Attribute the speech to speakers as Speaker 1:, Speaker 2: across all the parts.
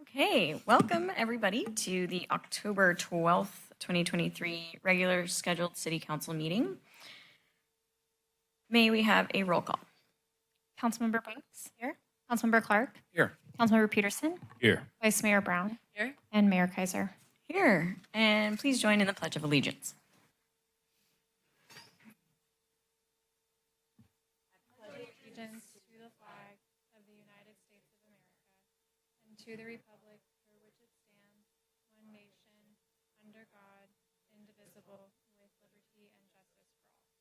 Speaker 1: Okay, welcome everybody to the October 12th, 2023 regular scheduled City Council meeting. May we have a roll call?
Speaker 2: Councilmember Banks? Here. Councilmember Clark?
Speaker 3: Here.
Speaker 2: Councilmember Peterson?
Speaker 3: Here.
Speaker 2: Vice Mayor Brown?
Speaker 1: Here.
Speaker 2: And Mayor Kaiser.
Speaker 1: Here, and please join in the Pledge of Allegiance.
Speaker 2: Allegiance to the flag of the United States of America and to the republic for which it stands, one nation, under God, indivisible, with liberty and justice for all.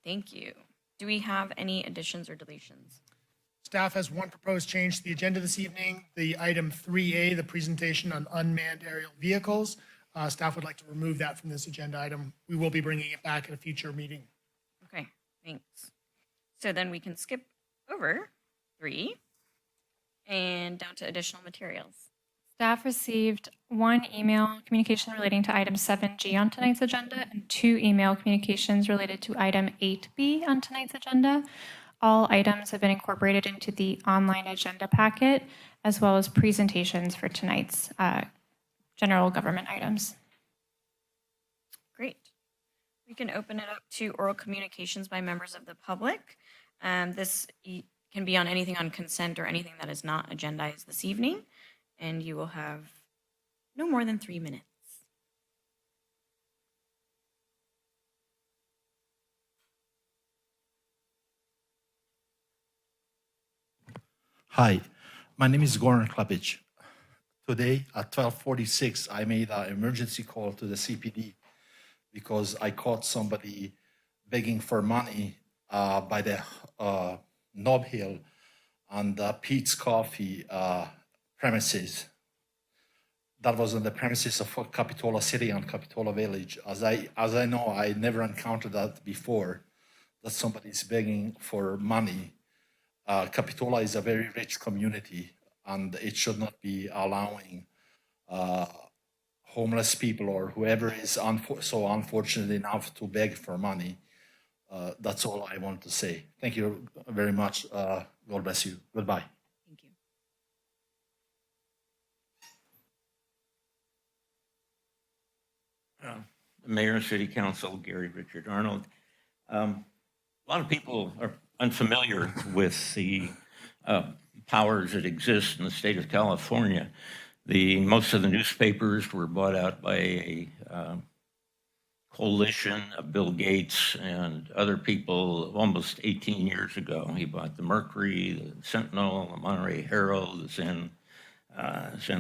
Speaker 1: Thank you. Do we have any additions or deletions?
Speaker 4: Staff has one proposed change to the agenda this evening. The item 3A, the presentation on unmanned aerial vehicles. Staff would like to remove that from this agenda item. We will be bringing it back at a future meeting.
Speaker 1: Okay, thanks. So then we can skip over 3 and down to additional materials.
Speaker 2: Staff received one email communication relating to item 7G on tonight's agenda and 2 email communications related to item 8B on tonight's agenda. All items have been incorporated into the online agenda packet, as well as presentations for tonight's general government items.
Speaker 1: Great. We can open it up to oral communications by members of the public. This can be on anything on consent or anything that is not agendized this evening, and you will have no more than 3 minutes.
Speaker 3: Hi, my name is Goran Klapic. Today at 12:46, I made an emergency call to the CPD because I caught somebody begging for money by the Nob Hill and Pete's Coffee premises. That was on the premises of Capitola City and Capitola Village. As I know, I never encountered that before, that somebody's begging for money. Capitola is a very rich community, and it should not be allowing homeless people or whoever is so unfortunate enough to beg for money. That's all I want to say. Thank you very much. God bless you. Goodbye.
Speaker 1: Thank you.
Speaker 5: Mayor, City Council, Gary Richard Arnold. A lot of people are unfamiliar with the powers that exist in the state of California. Most of the newspapers were bought out by a coalition of Bill Gates and other people almost 18 years ago. He bought the Mercury, the Sentinel, the Monterey Herald, the San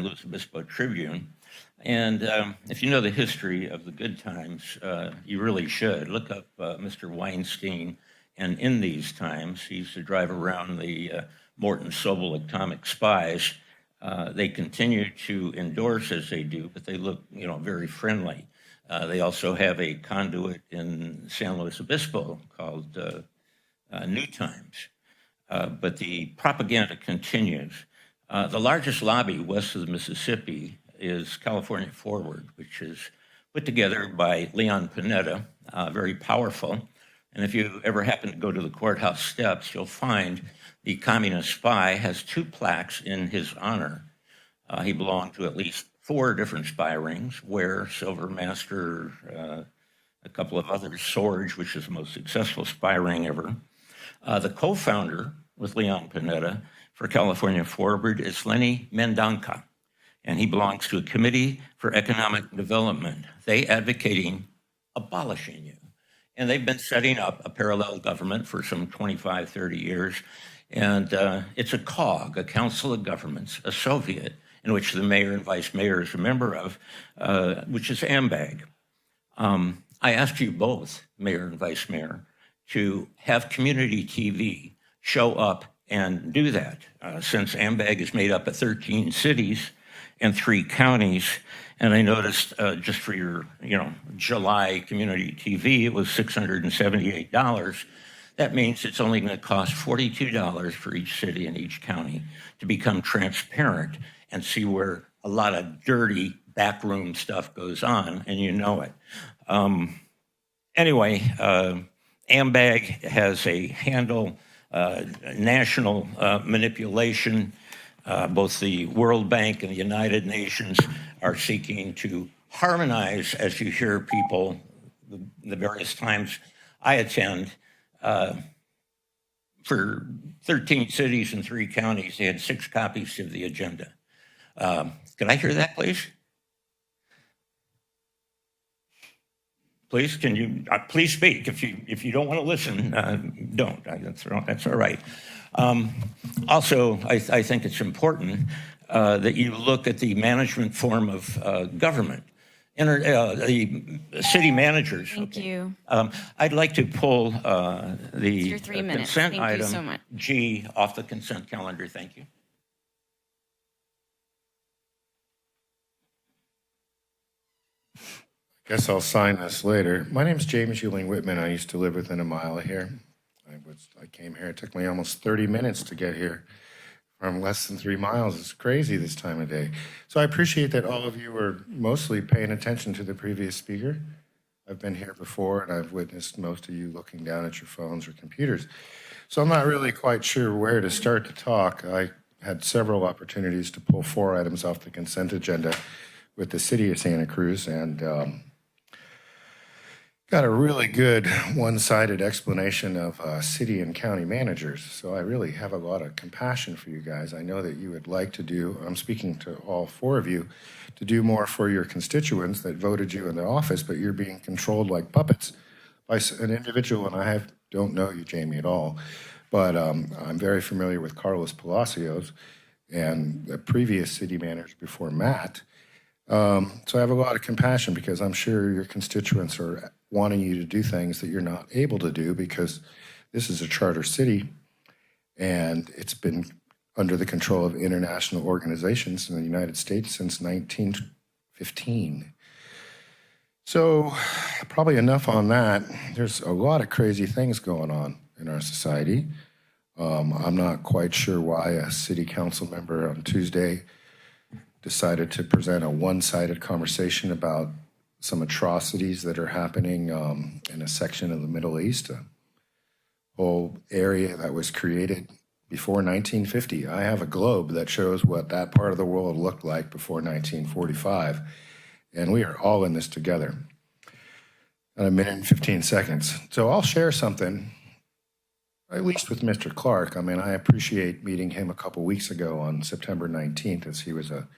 Speaker 5: Luis Obispo Tribune. And if you know the history of the good times, you really should. Look up Mr. Weinstein. And in these times, he used to drive around the Morton Sobel atomic spies. They continue to endorse as they do, but they look, very friendly. They also have a conduit in San Luis Obispo called New Times. But the propaganda continues. The largest lobby west of the Mississippi is California Forward, which is put together by Leon Panetta, very powerful. And if you ever happen to go to the courthouse steps, you'll find the communist spy has 2 plaques in his honor. He belonged to at least 4 different spy rings, Ware, Silver Master, a couple of others, Sorge, which is the most successful spy ring ever. The co-founder with Leon Panetta for California Forward is Lenny Mendonca, and he belongs to a committee for economic development. They advocating abolishing you. And they've been setting up a parallel government for some 25, 30 years. And it's a COG, a Council of Governments, a Soviet, in which the mayor and vice mayor is a member of, which is AMBAG. I asked you both, mayor and vice mayor, to have community TV show up and do that, since AMBAG is made up of 13 cities and 3 counties. And I noticed just for your, July community TV, it was $678. That means it's only going to cost $42 for each city and each county to become transparent and see where a lot of dirty backroom stuff goes on, and you know it. Anyway, AMBAG has a handle national manipulation. Both the World Bank and the United Nations are seeking to harmonize, as you hear people, the various times I attend. For 13 cities and 3 counties, they had 6 copies of the agenda. Can I hear that, please? Please, can you please speak? If you don't want to listen, don't. That's all right. Also, I think it's important that you look at the management form of government. The city managers.
Speaker 1: Thank you.
Speaker 5: I'd like to pull the
Speaker 1: your 3 minutes.
Speaker 5: consent
Speaker 1: Thank you
Speaker 5: item
Speaker 1: so much.
Speaker 5: G off the consent calendar. Thank you.
Speaker 6: Guess I'll sign this later. My name's James Ewing Whitman. I used to live within a mile of here. I came here. It took me almost 30 minutes to get here from less than 3 miles. It's crazy this time of day. So I appreciate that all of you are mostly paying attention to the previous speaker. I've been here before, and I've witnessed most of you looking down at your phones or computers. So I'm not really quite sure where to start to talk. I had several opportunities to pull 4 items off the consent agenda with the city of Santa Cruz, and got a really good one-sided explanation of city and county managers. So I really have a lot of compassion for you guys. I know that you would like to do, I'm speaking to all 4 of you, to do more for your constituents that voted you in the office, but you're being controlled like puppets by an individual, and don't know you, Jamie, at all, but I'm very familiar with Carlos Palacios and the previous city manager before Matt. So I have a lot of compassion because I'm sure your constituents are wanting you to do things that you're not able to do because this is a charter city and it's been under the control of international organizations in the United States since 1915. So probably enough on that. There's a lot of crazy things going on in our society. I'm not quite sure why a city council member on Tuesday decided to present a one-sided conversation about some atrocities that are happening in a section of the Middle East, a whole area that was created before 1950. I have a globe that shows what that part of the world looked like before 1945, and we are all in this together. In 1 minute and 15 seconds. So I'll share something, at least with Mr. Clark. I mean, I appreciate meeting him a couple weeks ago on September 19th as he was a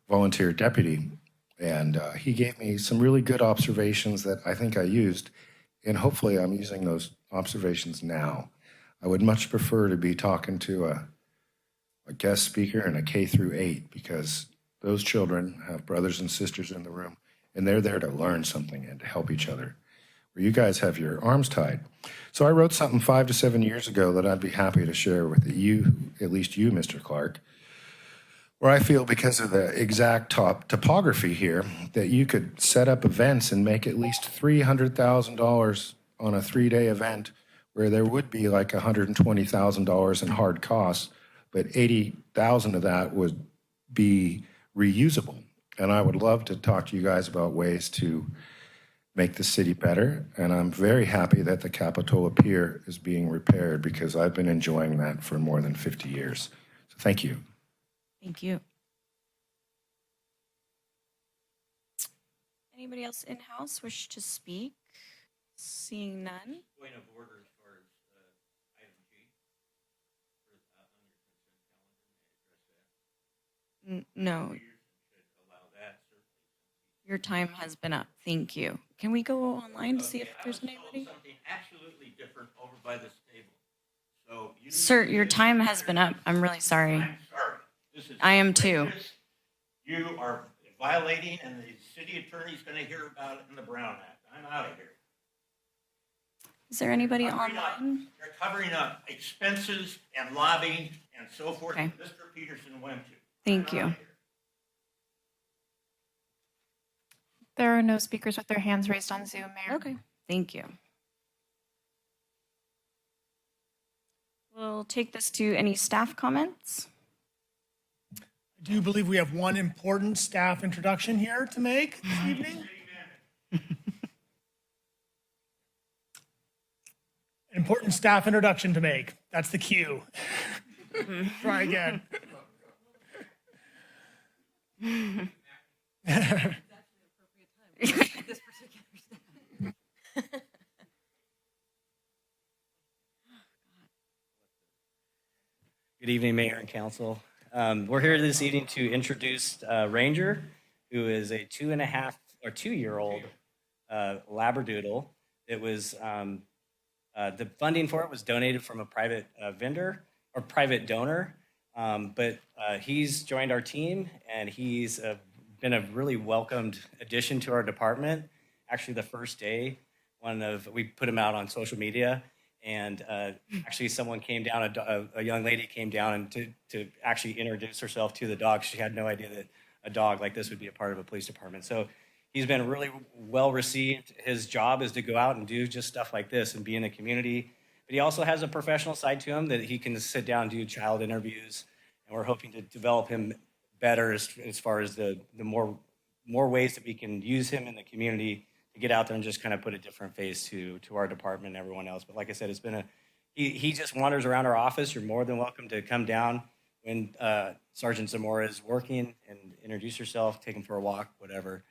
Speaker 6: volunteer deputy. And he gave me some really good observations that I think I used, and hopefully I'm using those observations now. I would much prefer to be talking to a guest speaker in a K through 8 because those children have brothers and sisters in the room, and they're there to learn something and to help each other, where you guys have your arms tied. So I wrote something 5 to 7 years ago that I'd be happy to share with you, at least you, Mr. Clark, where I feel because of the exact topography here that you could set up events and make at least $300,000 on a 3-day event where there would be like $120,000 in hard costs, but 80,000 of that would be reusable. And I would love to talk to you guys about ways to make the city better. And I'm very happy that the Capitola Pier is being repaired because I've been enjoying that for more than 50 years. So thank you.
Speaker 1: Thank you. Anybody else in-house wish to speak? Seeing none.
Speaker 5: Point of order as far as item G.
Speaker 1: No, your time has been up. Thank you. Can we go online to see if there's anybody?
Speaker 5: Something absolutely different over by this table. So you
Speaker 1: Sir, your time has been up. I'm really sorry.
Speaker 5: I'm sorry. This is
Speaker 1: I am too.
Speaker 5: outrageous. You are violating, and the city attorney's going to hear about it in the Brown Act. I'm out of here.
Speaker 1: Is there anybody
Speaker 5: Covering up.
Speaker 1: online?
Speaker 5: You're covering up expenses and lobbying and so forth
Speaker 1: Okay.
Speaker 5: that Mr. Peterson went to.
Speaker 1: Thank
Speaker 5: I'm
Speaker 1: you.
Speaker 5: outta here.
Speaker 2: There are no speakers with their hands raised on Zoom, Mayor.
Speaker 1: Okay, thank you. We'll take this to any staff comments.
Speaker 4: I do believe we have one important staff introduction here to make this evening. An important staff introduction to make. That's the cue. Try again.
Speaker 7: Good evening, Mayor and Council. We're here this evening to introduce Ranger, who is a 2-year-old Labradoodle. It was the funding for it was donated from a private vendor or private donor, but he's joined our team and he's been a really welcomed addition to our department. Actually, the first day, we put him out on social media. And actually, someone came down, a young lady came down and to actually introduce herself to the dog. She had no idea that a dog like this would be a part of a police department. So he's been really well received. His job is to go out and do just stuff like this and be in the community. But he also has a professional side to him that he can sit down and do child interviews. And we're hoping to develop him better as far as the more ways that we can use him in the community to get out there and just kind of put a different face to our department and everyone else. But like I said, it's been he just wanders around our office. You're more than welcome to come down when Sergeant Zamora is working and introduce yourself, take him for a walk, whatever.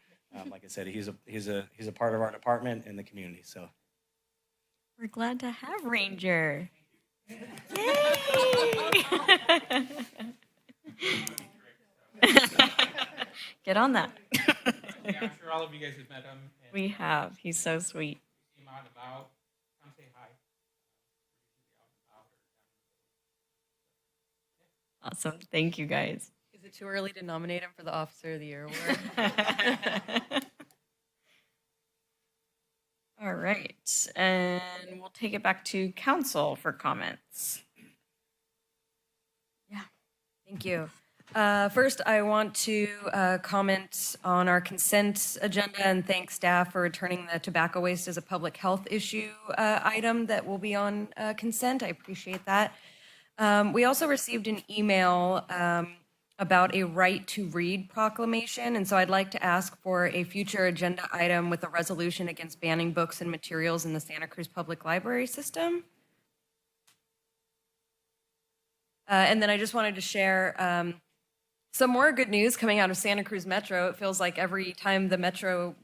Speaker 7: Like I said, he's a part of our department and the community. So
Speaker 1: We're glad to have Ranger. Yay! Get on that.
Speaker 8: Yeah, I'm sure all of you guys have met him. And
Speaker 1: We have. He's so sweet.
Speaker 8: see him out and about. Come say hi.
Speaker 1: Awesome. Thank you guys.
Speaker 9: Is it too early to nominate him for the Officer of the Year award?
Speaker 1: All right. And we'll take it back to council for comments.
Speaker 9: Thank you. First, I want to comment on our consent agenda and thank staff for returning the tobacco waste as a public health issue item that will be on consent. I appreciate that. We also received an email about a right to read proclamation, and so I'd like to ask for a future agenda item with a resolution against banning books and materials in the Santa Cruz Public Library system. And then I just wanted to share some more good news coming out of Santa Cruz Metro. It feels like every time the Metro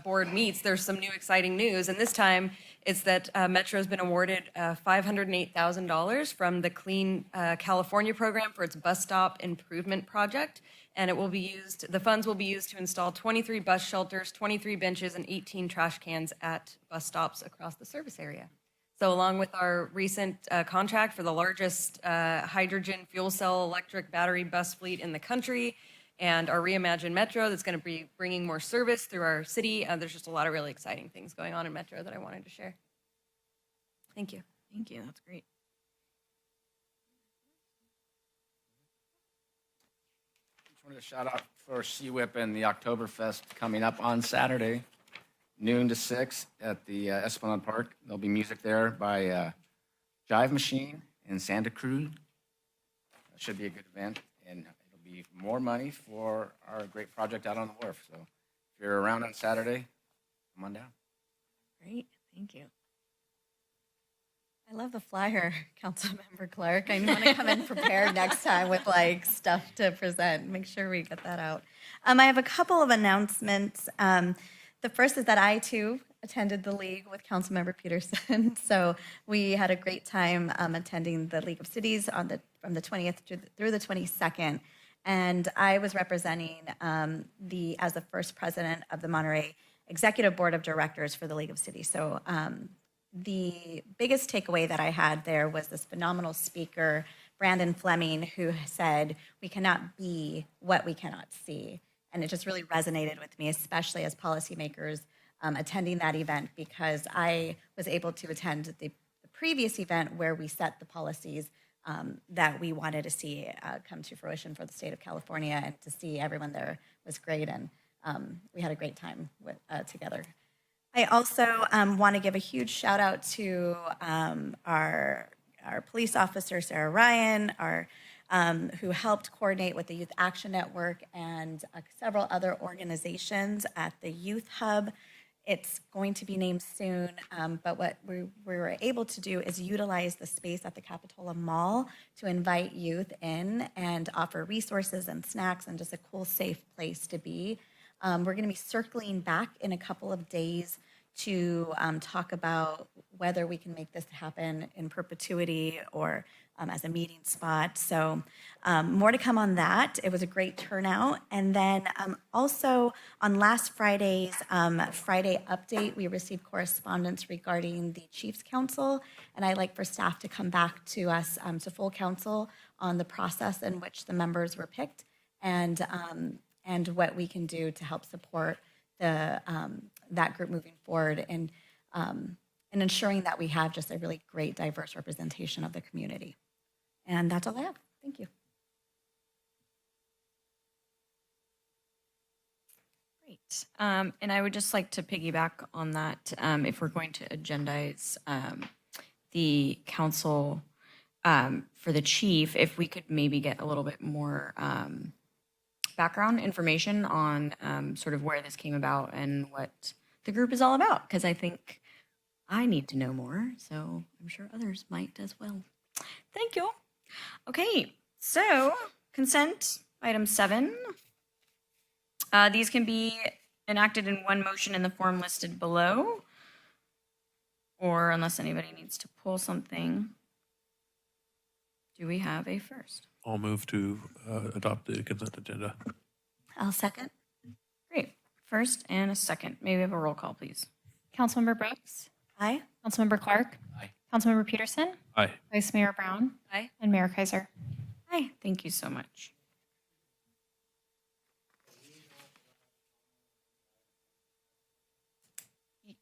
Speaker 9: board meets, there's some new exciting news. And this time, it's that Metro's been awarded $508,000 from the Clean California program for its bus stop improvement project. And it will be used, the funds will be used to install 23 bus shelters, 23 benches, and 18 trash cans at bus stops across the service area. So along with our recent contract for the largest hydrogen fuel cell electric battery bus fleet in the country and our reimagined Metro that's going to be bringing more service through our city, there's just a lot of really exciting things going on in Metro that I wanted to share. Thank you.
Speaker 1: Thank you. That's great.
Speaker 10: Just wanted to shout out for CWIP and the Oktoberfest coming up on Saturday, noon to 6 at the Esplanade Park. There'll be music there by Jive Machine in Santa Cruz. It should be a good event, and it'll be more money for our great project out on the wharf. So if you're around on Saturday, come on down.
Speaker 1: Great. Thank you.
Speaker 11: I love the flyer, Councilmember Clark. I want to come in prepared next time with like stuff to present. Make sure we get that out. I have a couple of announcements. The first is that I too attended the League with Councilmember Peterson. So we had a great time attending the League of Cities from the 20th through the 22nd. And I was representing as the first president of the Monterey Executive Board of Directors for the League of Cities. So the biggest takeaway that I had there was this phenomenal speaker, Brandon Fleming, who said, "We cannot be what we cannot see." And it just really resonated with me, especially as policymakers attending that event, because I was able to attend the previous event where we set the policies that we wanted to see come to fruition for the state of California, and to see everyone there was great, and we had a great time together. I also want to give a huge shout out to our police officer, Sarah Ryan, who helped coordinate with the Youth Action Network and several other organizations at the Youth Hub It's going to be named soon, but what we were able to do is utilize the space at the Capitola Mall to invite youth in and offer resources and snacks and just a cool, safe place to be. We're going to be circling back in a couple of days to talk about whether we can make this happen in perpetuity or as a meeting spot. So more to come on that. It was a great turnout. And then also on last Friday's Friday update, we received correspondence regarding the Chiefs Council. And I'd like for staff to come back to us, to full council, on the process in which the members were picked and what we can do to help support the that group moving forward and ensuring that we have just a really great, diverse representation of the community. And that's all I have. Thank you.
Speaker 1: Great. And I would just like to piggyback on that. If we're going to agendize the council for the chief, if we could maybe get a little bit more background information on sort of where this came about and what the group is all about, because I think I need to know more, so I'm sure others might as well. Thank you. Okay, so consent, item 7. These can be enacted in one motion in the form listed below, or unless anybody needs to pull something. Do we have a first?
Speaker 12: I'll move to adopt the consent agenda.
Speaker 11: I'll second.
Speaker 1: Great. First and a second. May we have a roll call, please?
Speaker 2: Councilmember Brooks,
Speaker 11: Aye.
Speaker 2: Councilmember Clark,
Speaker 10: Aye.
Speaker 2: Councilmember Peterson,
Speaker 12: Aye.
Speaker 2: Vice Mayor Brown,
Speaker 9: Aye.
Speaker 2: and Mayor Kaiser.
Speaker 1: Hi. Thank you so much.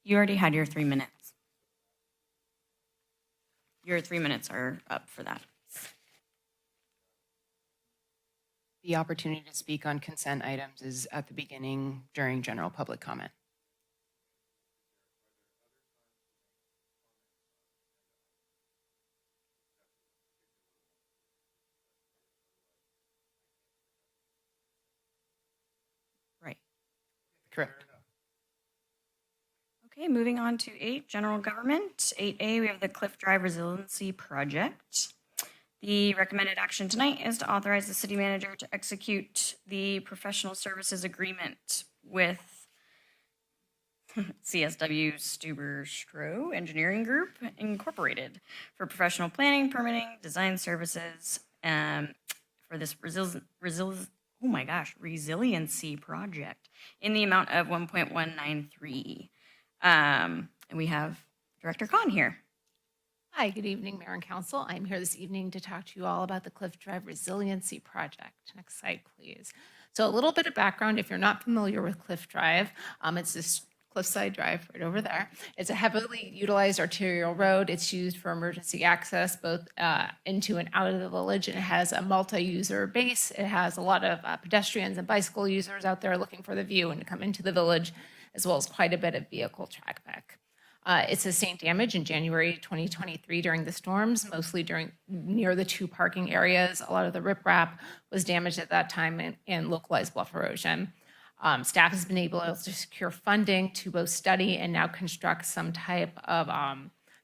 Speaker 1: You already had your 3 minutes. Your 3 minutes are up for that.
Speaker 13: The opportunity to speak on consent items is at the beginning during general public comment.
Speaker 1: Right.
Speaker 13: Correct.
Speaker 1: Okay, moving on to 8, general government. 8A, we have the Cliff Drive Resiliency Project. The recommended action tonight is to authorize the city manager to execute the professional services agreement with CSW Stuber Stroh Engineering Group Incorporated for professional planning, permitting, design services for this resiliency project in the amount of 1.193. And we have Director Khan here.
Speaker 14: Hi, good evening, Mayor and Council. I'm here this evening to talk to you all about the Cliff Drive Resiliency Project. Next slide, please. So a little bit of background, if you're not familiar with Cliff Drive, it's this cliffside drive right over there. It's a heavily utilized arterial road. It's used for emergency access both into and out of the village, and it has a multi-user base. It has a lot of pedestrians and bicycle users out there looking for the view and to come into the village, as well as quite a bit of vehicle traffic. It sustained damage in January 2023 during the storms, mostly near the 2 parking areas. A lot of the riprap was damaged at that time and localized bluff erosion. Staff has been able to secure funding to both study and now construct some type of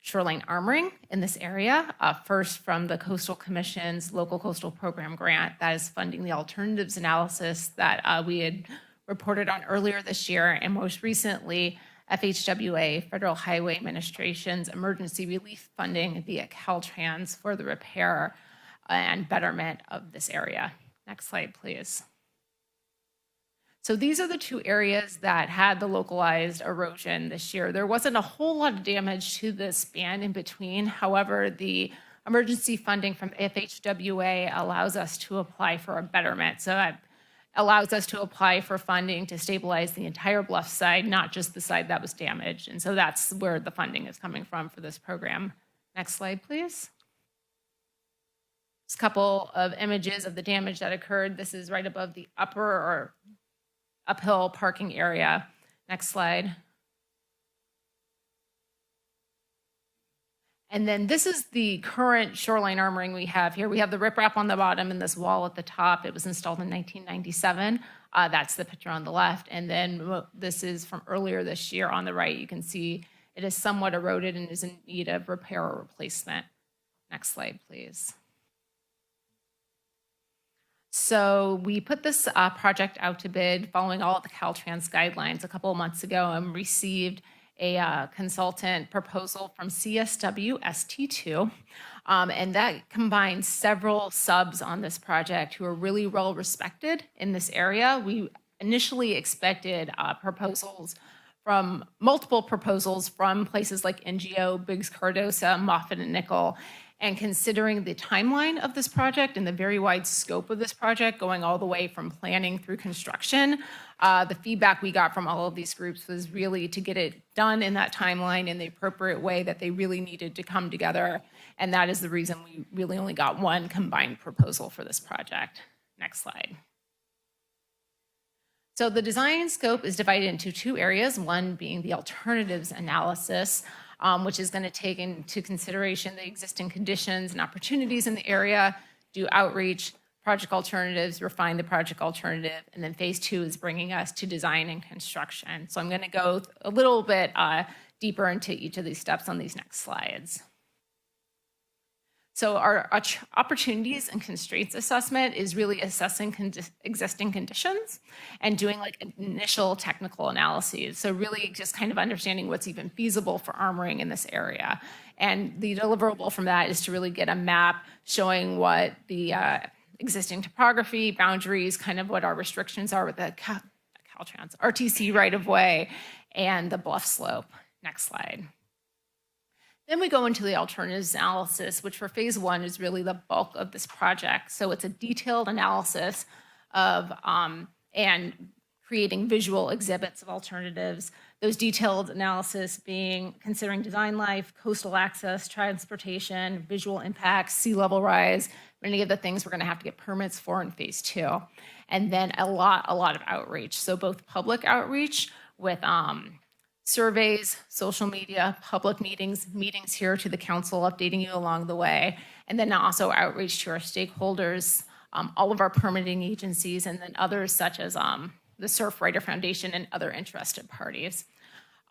Speaker 14: shoreline armoring in this area. First from the Coastal Commission's Local Coastal Program grant that is funding the alternatives analysis that we had reported on earlier this year, and most recently, FHWA, Federal Highway Administration's emergency relief funding via Caltrans for the repair and betterment of this area. Next slide, please. So these are the 2 areas that had the localized erosion this year. There wasn't a whole lot of damage to the span in between. However, the emergency funding from FHWA allows us to apply for a betterment. So that allows us to apply for funding to stabilize the entire bluff side, not just the side that was damaged. And so that's where the funding is coming from for this program. Next slide, please. Just a couple of images of the damage that occurred. This is right above the upper or uphill parking area. Next slide. And then this is the current shoreline armoring we have here. We have the riprap on the bottom and this wall at the top. It was installed in 1997. That's the picture on the left. And then this is from earlier this year on the right. You can see it is somewhat eroded and is in need of repair or replacement. Next slide, please. So we put this project out to bid following all of the Caltrans guidelines a couple of months ago and received a consultant proposal from CSW ST2. And that combines several subs on this project who are really well respected in this area. We initially expected multiple proposals from places like NGO, Biggs Cardosa, Moffitt and Nickel. And considering the timeline of this project and the very wide scope of this project going all the way from planning through construction, the feedback we got from all of these groups was really to get it done in that timeline in the appropriate way that they really needed to come together. And that is the reason we really only got one combined proposal for this project. Next slide. So the design scope is divided into two areas, one being the alternatives analysis, which is going to take into consideration the existing conditions and opportunities in the area, do outreach, project alternatives, refine the project alternative, and then phase 2 is bringing us to design and construction. So I'm going to go a little bit deeper into each of these steps on these next slides. So our opportunities and constraints assessment is really assessing existing conditions and doing like initial technical analyses. So really just kind of understanding what's even feasible for armoring in this area. And the deliverable from that is to really get a map showing what the existing topography, boundaries, kind of what our restrictions are with the Caltrans, RTC right-of-way, and the bluff slope. Next slide. Then we go into the alternatives analysis, which for phase 1 is really the bulk of this project. So it's a detailed analysis of and creating visual exhibits of alternatives. Those detailed analysis being considering design life, coastal access, transportation, visual impacts, sea level rise, many of the things we're going to have to get permits for in phase 2. And then a lot of outreach. So both public outreach with surveys, social media, public meetings here to the council, updating you along the way, and then also outreach to our stakeholders, all of our permitting agencies, and then others such as the Surfrider Foundation and other interested parties.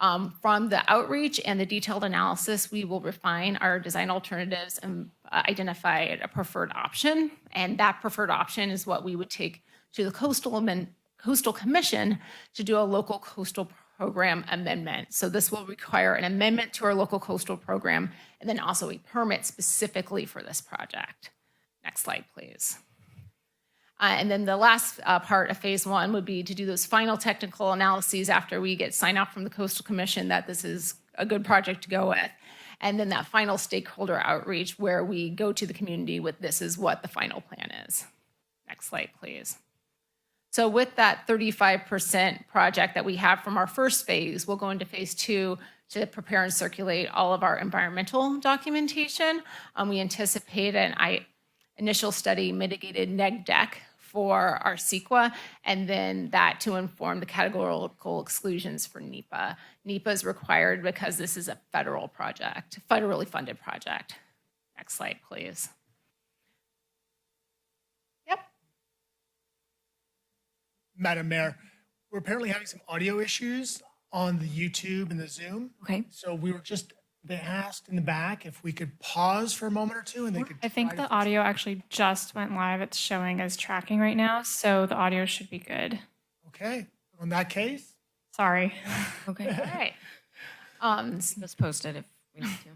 Speaker 14: From the outreach and the detailed analysis, we will refine our design alternatives and identify a preferred option, and that preferred option is what we would take to the Coastal Commission to do a local coastal program amendment. So this will require an amendment to our local coastal program and then also a permit specifically for this project. Next slide, please. And then the last part of phase 1 would be to do those final technical analyses after we get sign off from the Coastal Commission that this is a good project to go with. And then that final stakeholder outreach where we go to the community with this is what the final plan is. Next slide, please. So with that 35% project that we have from our first phase, we'll go into phase 2 to prepare and circulate all of our environmental documentation. We anticipate an initial study mitigated neg deck for our CEQA, and then that to inform the categorical exclusions for NEPA. NEPA is required because this is a federal project, federally funded project. Next slide, please.
Speaker 4: Madam Mayor, we're apparently having some audio issues on the YouTube and the Zoom.
Speaker 1: Okay.
Speaker 4: So they asked in the back if we could pause for a moment or two and they could.
Speaker 2: I think the audio actually just went live. It's showing as tracking right now, so the audio should be good.
Speaker 4: Okay, in that case.
Speaker 2: Sorry.
Speaker 1: Okay.
Speaker 14: All right.
Speaker 1: Let's post it if we need to.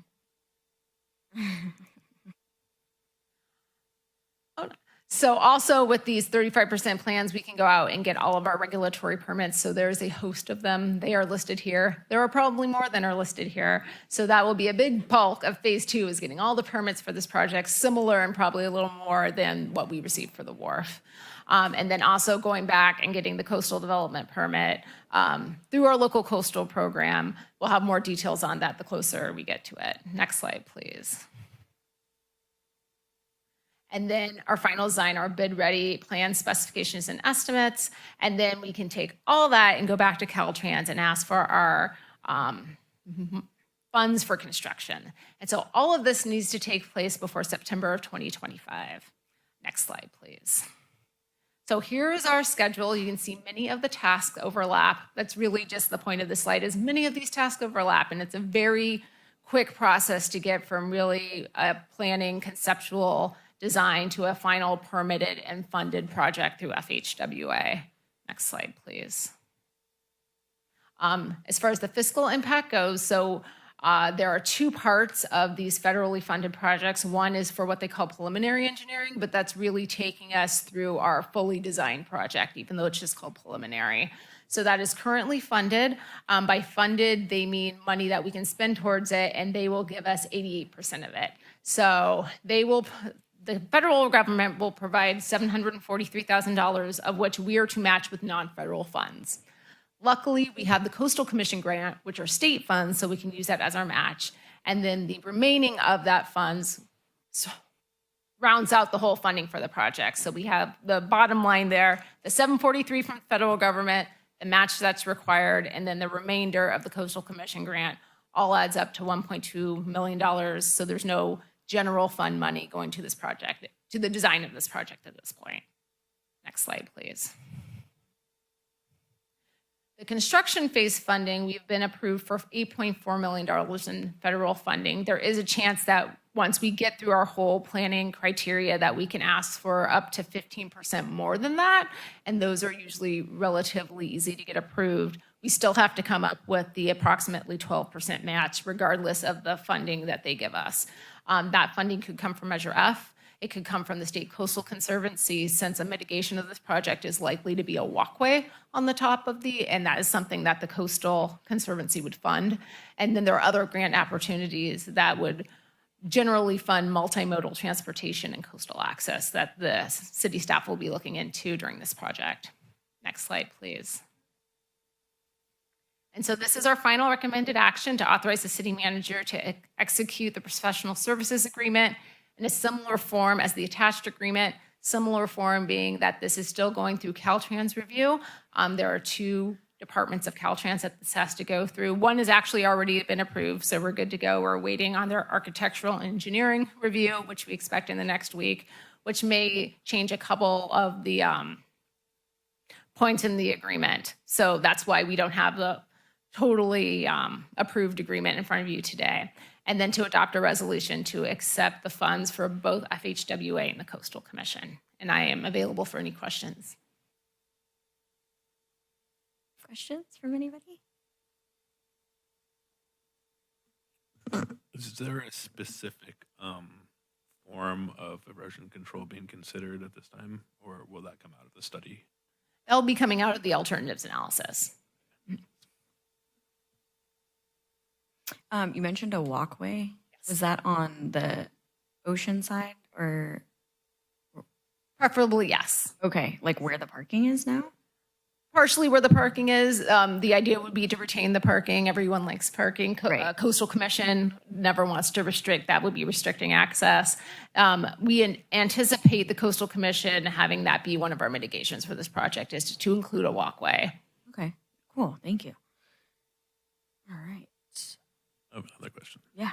Speaker 14: So also with these 35% plans, we can go out and get all of our regulatory permits. So there's a host of them. They are listed here. There are probably more than are listed here. So that will be a big bulk of phase 2 is getting all the permits for this project, similar and probably a little more than what we received for the wharf. And then also going back and getting the coastal development permit through our local coastal program. We'll have more details on that the closer we get to it. Next slide, please. And then our final design, our bid ready plan specifications and estimates. And then we can take all that and go back to Caltrans and ask for our funds for construction. And so all of this needs to take place before September of 2025. Next slide, please. So here is our schedule. You can see many of the tasks overlap. That's really just the point of the slide, is many of these tasks overlap, and it's a very quick process to get from really a planning conceptual design to a final permitted and funded project through FHWA. Next slide, please. As far as the fiscal impact goes, so there are two parts of these federally funded projects. One is for what they call preliminary engineering, but that's really taking us through our fully designed project, even though it's just called preliminary. So that is currently funded. By funded, they mean money that we can spend towards it, and they will give us 88% of it. So the federal government will provide $743,000, of which we are to match with non-federal funds. Luckily, we have the Coastal Commission grant, which are state funds, so we can use that as our match. And then the remaining of that funds rounds out the whole funding for the project. So we have the bottom line there, the 743 from the federal government, the match that's required, and then the remainder of the Coastal Commission grant all adds up to $1.2 million. So there's no general fund money going to this project, to the design of this project at this point. Next slide, please. The construction phase funding, we've been approved for $8.4 million in federal funding. There is a chance that once we get through our whole planning criteria that we can ask for up to 15% more than that, and those are usually relatively easy to get approved. We still have to come up with the approximately 12% match regardless of the funding that they give us. That funding could come from Measure F. It could come from the State Coastal Conservancy, since a mitigation of this project is likely to be a walkway on the top of and that is something that the Coastal Conservancy would fund. And then there are other grant opportunities that would generally fund multimodal transportation and coastal access that the city staff will be looking into during this project. Next slide, please. And so this is our final recommended action, to authorize the city manager to execute the professional services agreement in a similar form as the attached agreement, similar form being that this is still going through Caltrans review. There are two departments of Caltrans that this has to go through. One has actually already been approved, so we're good to go. We're waiting on their architectural engineering review, which we expect in the next week, which may change a couple of the points in the agreement. So that's why we don't have the totally approved agreement in front of you today. And then to adopt a resolution to accept the funds for both FHWA and the Coastal Commission. And I am available for any questions.
Speaker 1: Questions from anybody?
Speaker 12: Is there a specific form of erosion control being considered at this time, or will that come out of the study?
Speaker 14: They'll be coming out of the alternatives analysis.
Speaker 1: You mentioned a walkway. Yes. Was that on the ocean side or?
Speaker 14: Preferably, yes.
Speaker 1: Okay, like where the parking is now?
Speaker 14: Partially where the parking is. The idea would be to retain the parking. Everyone likes parking.
Speaker 1: Right.
Speaker 14: Coastal Commission never wants to restrict. That would be restricting access. We anticipate the Coastal Commission having that be one of our mitigations for this project, is to include a walkway.
Speaker 1: Okay, cool. Thank you. All right.
Speaker 12: I have another question.
Speaker 1: Yeah.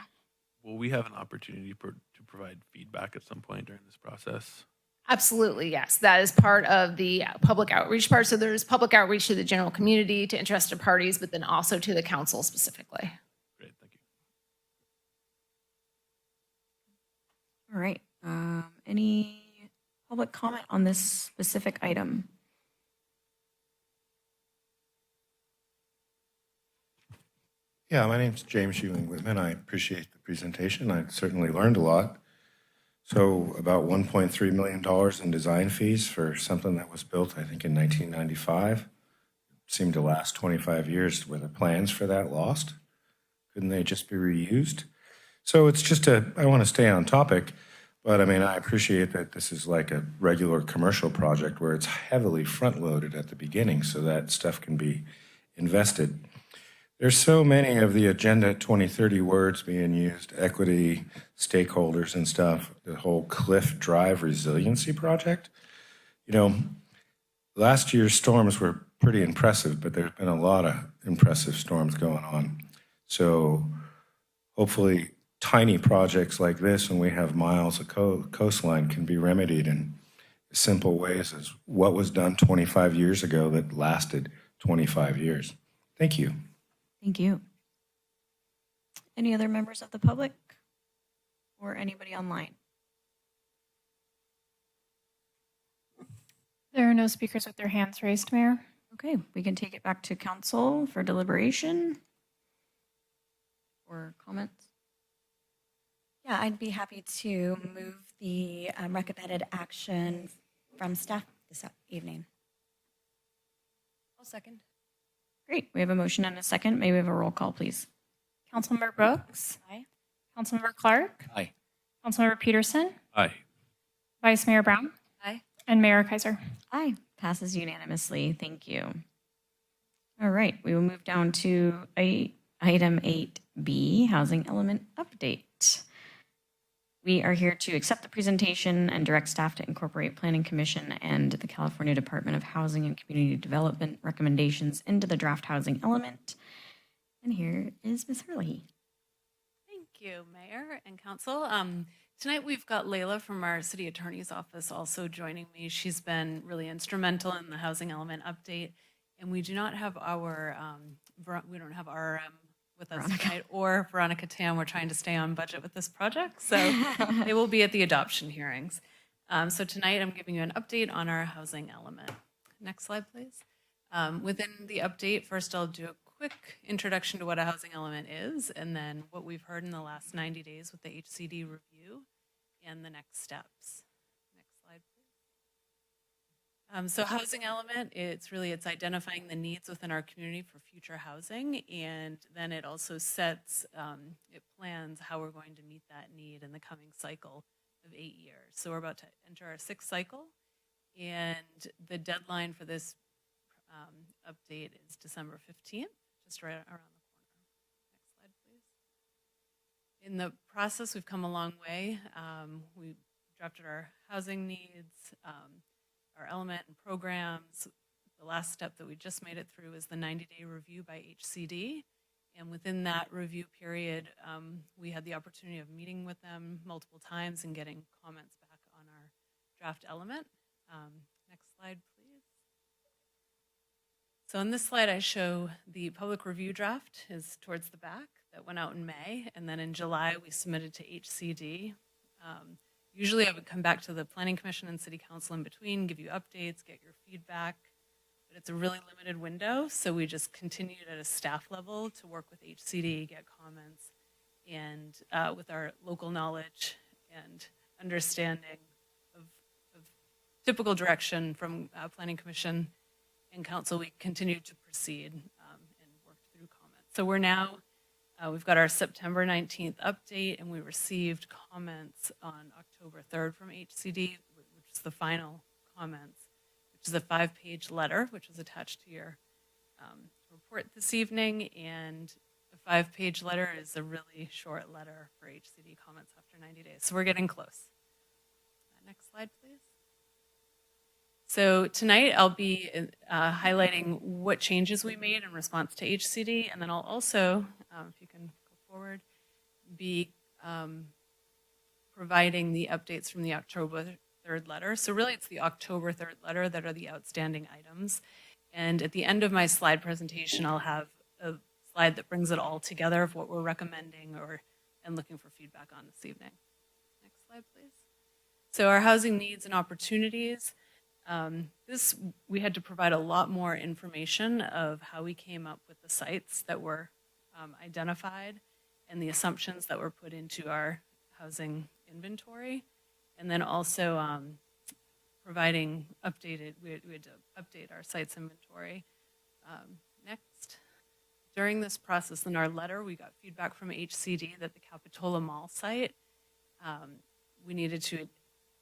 Speaker 12: Will we have an opportunity to provide feedback at some point during this process?
Speaker 14: Absolutely, yes. That is part of the public outreach part. So there's public outreach to the general community, to interested parties, but then also to the council specifically.
Speaker 12: Great, thank you.
Speaker 1: All right. Any public comment on this specific item?
Speaker 6: Yeah, my name's James Ewing Whitman. I appreciate the presentation. I certainly learned a lot. So about $1.3 million in design fees for something that was built, I think, in 1995. Seemed to last 25 years. Were the plans for that lost? Couldn't they just be reused? So it's just I want to stay on topic, but I mean, I appreciate that this is like a regular commercial project where it's heavily front-loaded at the beginning so that stuff can be invested. There's so many of the Agenda 2030 words being used, equity, stakeholders and stuff, the whole Cliff Drive Resiliency Project. You know, last year's storms were pretty impressive, but there's been a lot of impressive storms going on. So hopefully tiny projects like this, when we have miles of coastline, can be remedied in simple ways as what was done 25 years ago that lasted 25 years. Thank you.
Speaker 1: Thank you. Any other members of the public or anybody online?
Speaker 2: There are no speakers with their hands raised, Mayor.
Speaker 1: Okay, we can take it back to council for deliberation or comments.
Speaker 11: Yeah, I'd be happy to move the recommended action from staff this evening.
Speaker 9: I'll second.
Speaker 1: Great, we have a motion and a second. May we have a roll call, please?
Speaker 2: Councilmember Brooks.
Speaker 11: Aye.
Speaker 2: Councilmember Clark.
Speaker 10: Aye.
Speaker 2: Councilmember Peterson.
Speaker 12: Aye.
Speaker 2: Vice Mayor Brown.
Speaker 9: Aye.
Speaker 2: And Mayor Kaiser.
Speaker 1: Aye, passes unanimously. Thank you. All right, we will move down to item 8B, housing element update. We are here to accept the presentation and direct staff to incorporate Planning Commission and the California Department of Housing and Community Development recommendations into the draft housing element. And here is Ms. Hurley.
Speaker 15: Thank you, Mayor and Council. Tonight we've got Layla from our City Attorney's Office also joining me. She's been really instrumental in the housing element update, and we do not have our we don't have RRM with us tonight, or Veronica Tam. We're trying to stay on budget with this project, so they will be at the adoption hearings. So tonight I'm giving you an update on our housing element. Next slide, please. Within the update, first I'll do a quick introduction to what a housing element is, and then what we've heard in the last 90 days with the HCD review and the next steps. Next slide, please. So housing element, it's identifying the needs within our community for future housing, and then it also sets, it plans how we're going to meet that need in the coming cycle of 8 years. So we're about to enter our 6th cycle, and the deadline for this update is December 15th, just right around the corner. Next slide, please. In the process, we've come a long way. We drafted our housing needs, our element and programs. The last step that we just made it through is the 90-day review by HCD. And within that review period, we had the opportunity of meeting with them multiple times and getting comments back on our draft element. Next slide, please. So on this slide, I show the public review draft is towards the back that went out in May. And then in July, we submitted to HCD. Usually I would come back to the Planning Commission and City Council in between, give you updates, get your feedback. But it's a really limited window, so we just continued at a staff level to work with HCD, get comments, and with our local knowledge and understanding of typical direction from Planning Commission and Council, we continued to proceed and work through comments. So we're now, we've got our September 19th update, and we received comments on October 3rd from HCD, which is the final comments, which is a 5-page letter, which was attached to your report this evening. And a 5-page letter is a really short letter for HCD comments after 90 days. So we're getting close. Next slide, please. So tonight I'll be highlighting what changes we made in response to HCD, and then I'll also, if you can go forward, be providing the updates from the October 3rd letter. So really it's the October 3rd letter that are the outstanding items. And at the end of my slide presentation, I'll have a slide that brings it all together of what we're recommending and looking for feedback on this evening. Next slide, please. So our housing needs and opportunities. We had to provide a lot more information of how we came up with the sites that were identified and the assumptions that were put into our housing inventory. And then also providing updated, we had to update our sites inventory. Next, during this process in our letter, we got feedback from HCD that the Capitola Mall site, we needed to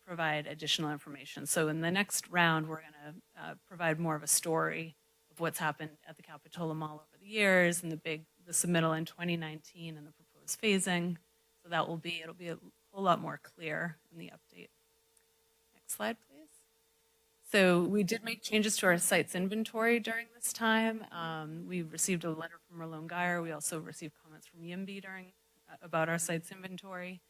Speaker 15: provide additional information. So in the next round, we're going to provide more of a story of what's happened at the Capitola Mall over the years and the submittal in 2019 and the proposed phasing. So that it'll be a whole lot more clear in the update. Next slide, please. So we did make changes to our sites inventory during this time. We received a letter from Merlone Geyer. We also received comments from YIMBY during about our sites inventory.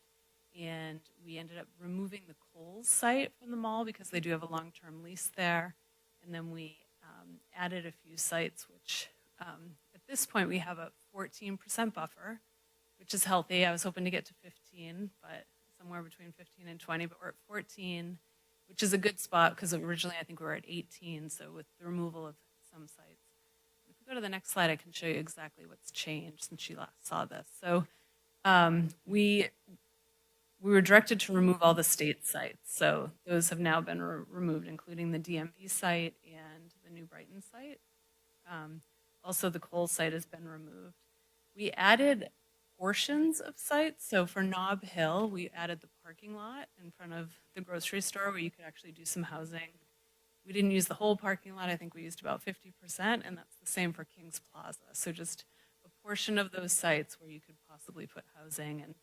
Speaker 15: And we ended up removing the Kohl's site from the mall because they do have a long-term lease there. And then we added a few sites, which at this point we have a 14% buffer, which is healthy. I was hoping to get to 15, but somewhere between 15 and 20, but we're at 14, which is a good spot because originally I think we were at 18. So with the removal of some sites. If we go to the next slide, I can show you exactly what's changed since you last saw this. So we were directed to remove all the state sites. So those have now been removed, including the DMV site and the New Brighton site. Also, the Kohl's site has been removed. We added portions of sites. So for Nob Hill, we added the parking lot in front of the grocery store where you could actually do some housing. We didn't use the whole parking lot. I think we used about 50%, and that's the same for Kings Plaza. So just a portion of those sites where you could possibly put housing and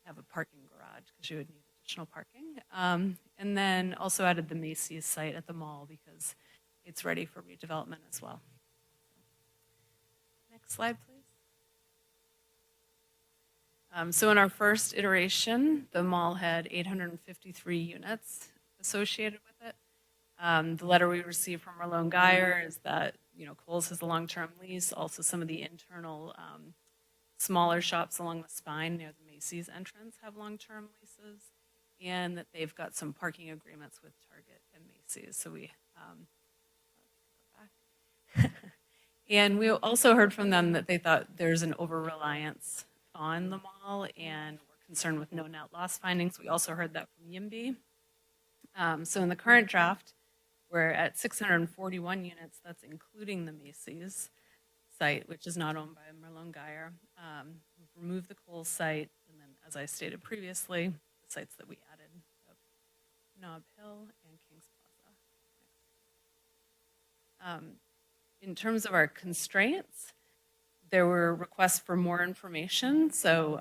Speaker 15: have a parking garage because you would need additional parking. And then also added the Macy's site at the mall because it's ready for redevelopment as well. Next slide, please. So in our first iteration, the mall had 853 units associated with it. The letter we received from Marlone Geyer is that, Kohl's has a long-term lease. Also, some of the internal smaller shops along the spine near the Macy's entrance have long-term leases, and that they've got some parking agreements with Target and Macy's. So we go back. And we also heard from them that they thought there's an over-reliance on the mall and were concerned with no net loss findings. We also heard that from YIMBY. So in the current draft, we're at 641 units. That's including the Macy's site, which is not owned by Marlone Geyer. We've removed the Kohl's site, and then, as I stated previously, the sites that we added of Nob Hill and Kings Plaza. In terms of our constraints, there were requests for more information. So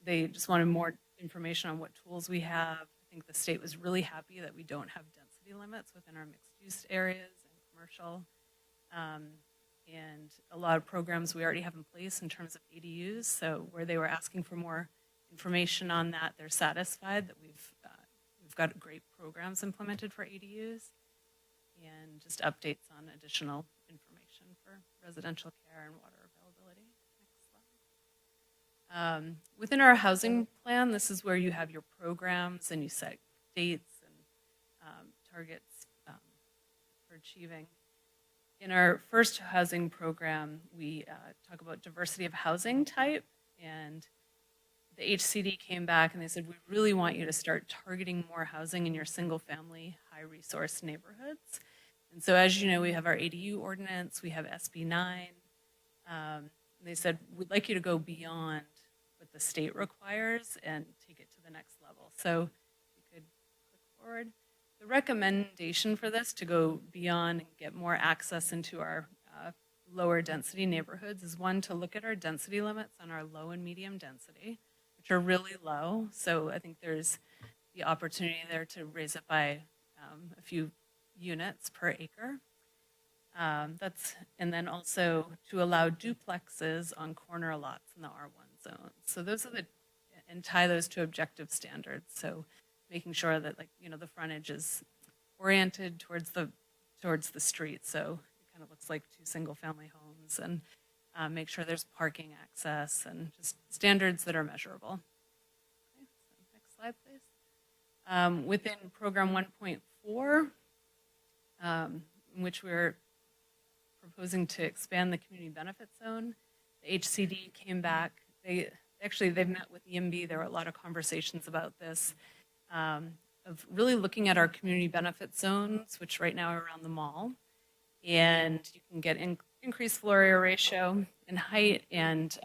Speaker 15: they just wanted more information on what tools we have. I think the state was really happy that we don't have density limits within our mixed-use areas and commercial. And a lot of programs we already have in place in terms of ADUs. So where they were asking for more information on that, they're satisfied that we've got great programs implemented for ADUs and just updates on additional information for residential care and water availability. Next slide. Within our housing plan, this is where you have your programs and you set dates and targets for achieving. In our first housing program, we talk about diversity of housing type, and the HCD came back and they said, we really want you to start targeting more housing in your single-family, high-resource neighborhoods. And so, as you know, we have our ADU ordinance, we have SB 9. They said, we'd like you to go beyond what the state requires and take it to the next level. So you could click forward. The recommendation for this to go beyond and get more access into our lower density neighborhoods is one, to look at our density limits on our low and medium density, which are really low. So I think there's the opportunity there to raise it by a few units per acre. And then also to allow duplexes on corner lots in the R1 zone. So those are and tie those to objective standards. So making sure that, the frontage is oriented towards the street. So it kind of looks like two single-family homes, and make sure there's parking access and just standards that are measurable. Okay, so next slide, please. Within program 1.4, in which we're proposing to expand the community benefit zone, the HCD came back. They've met with YIMBY. There were a lot of conversations about this, of really looking at our community benefit zones, which right now are around the mall. And you can get increased floor area ratio and height. And